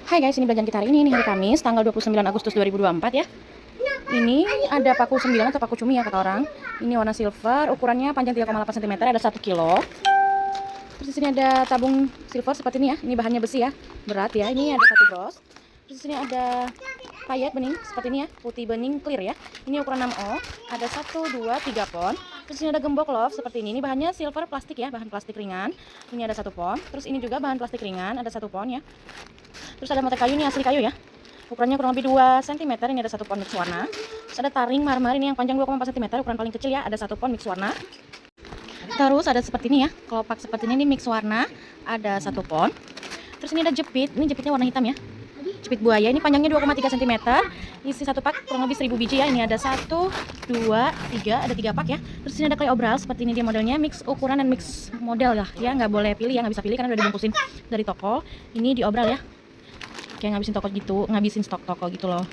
Hai guys, ini belanjaan kita hari ini hari Kamis, tanggal 29 Agustus 2024 ya. Ini ada paku 9 atau paku cumi ya kata orang. Ini warna silver, ukurannya panjang 3,8 cm, ada 1 kilo. Terus di sini ada tabung silver seperti ini ya. Ini bahannya besi ya, berat ya. Ini ada 1 bros. Terus di sini ada payet bening seperti ini ya, putih bening clear ya. Ini ukuran 6O, ada 1, 2, 3 pon. Terus ini ada gembok love seperti ini. Ini bahannya silver plastik ya, bahan plastik ringan. Ini ada 1 pon. Terus ini juga bahan plastik ringan, ada 1 pon ya. Terus ada motek kayu, ini asli kayu ya. Ukurannya kurang lebih 2 cm, ini ada 1 pon mix warna. Terus ada taring marmer, ini yang panjang 2,4 cm, ukuran paling kecil ya, ada 1 pon mix warna. Terus ada seperti ini ya, kelopak seperti ini mix warna, ada 1 pon. Terus ini ada jepit, ini jepitnya warna hitam ya. Jepit buaya, ini panjangnya 2,3 cm, isi 1 pak kurang lebih 1000 biji ya. Ini ada 1, 2, 3, ada 3 pak ya. Terus ini ada clay obral, seperti ini dia modelnya, mix ukuran dan mix model ya, nggak boleh pilih ya, nggak bisa pilih karena udah dibungkusin dari toko. Ini di obral ya, kayak ngabisin toko gitu, ngabisin stok toko gitu loh.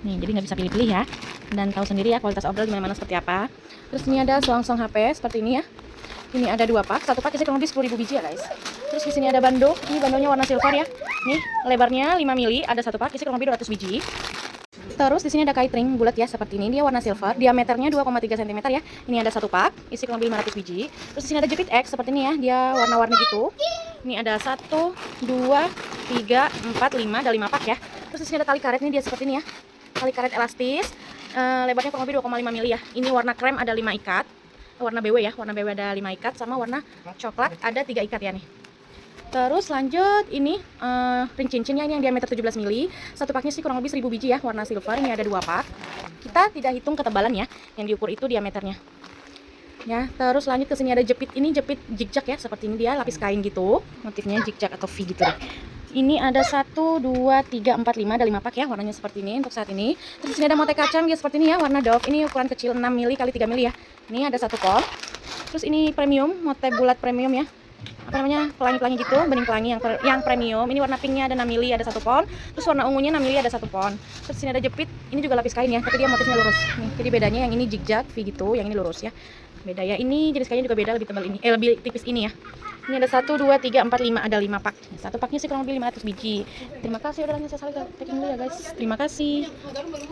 Nih, jadi nggak bisa pilih-pilih ya. Dan tahu sendiri ya kualitas obral di mana-mana seperti apa. Terus ini ada selongsong HP seperti ini ya. Ini ada 2 pak, 1 pak isi kurang lebih 10.000 biji ya guys. Terus di sini ada bando, ini bandonya warna silver ya. Nih, lebarnya 5 mili, ada 1 pak isi kurang lebih 200 biji. Terus di sini ada kait ring bulat ya seperti ini, dia warna silver, diameternya 2,3 cm ya. Ini ada 1 pak, isi kurang lebih 500 biji. Terus di sini ada jepit X seperti ini ya, dia warna-warni gitu. Ini ada 1, 2, 3, 4, 5, ada 5 pak ya. Terus di sini ada tali karet, ini dia seperti ini ya. Tali karet elastis, lebarnya kurang lebih 2,5 mili ya. Ini warna krem ada 5 ikat. Warna BW ya, warna BW ada 5 ikat, sama warna coklat ada 3 ikat ya nih. Terus lanjut ini ring cincinnya, ini yang diameter 17 mili. 1 paknya sih kurang lebih 1000 biji ya, warna silver. Ini ada 2 pak. Kita tidak hitung ketebalan ya, yang diukur itu diameternya. Ya, terus lanjut ke sini ada jepit. Ini jepit zigzag ya, seperti ini dia lapis kain gitu. Motifnya zigzag atau V gitu deh. Ini ada 1, 2, 3, 4, 5, ada 5 pak ya, warnanya seperti ini untuk saat ini. Terus ini ada motek kacang ya seperti ini ya, warna dove. Ini ukuran kecil 6 mili kali 3 mili ya. Ini ada 1 pon. Terus ini premium, motek bulat premium ya. Apa namanya, pelangi-pelangi gitu, bening pelangi yang premium. Ini warna pinknya ada 6 mili, ada 1 pon. Terus warna ungunya 6 mili, ada 1 pon. Terus sini ada jepit, ini juga lapis kain ya, tapi dia motifnya lurus. Nih, jadi bedanya yang ini zigzag V gitu, yang ini lurus ya. Beda ya, ini jenis kainnya juga beda, lebih tebal ini, lebih tipis ini ya. Ini ada 1, 2, 3, 4, 5, ada 5 pak. 1 paknya sih kurang lebih 500 biji. Terima kasih udah nanya, saya saling packing dulu ya guys. Terima kasih.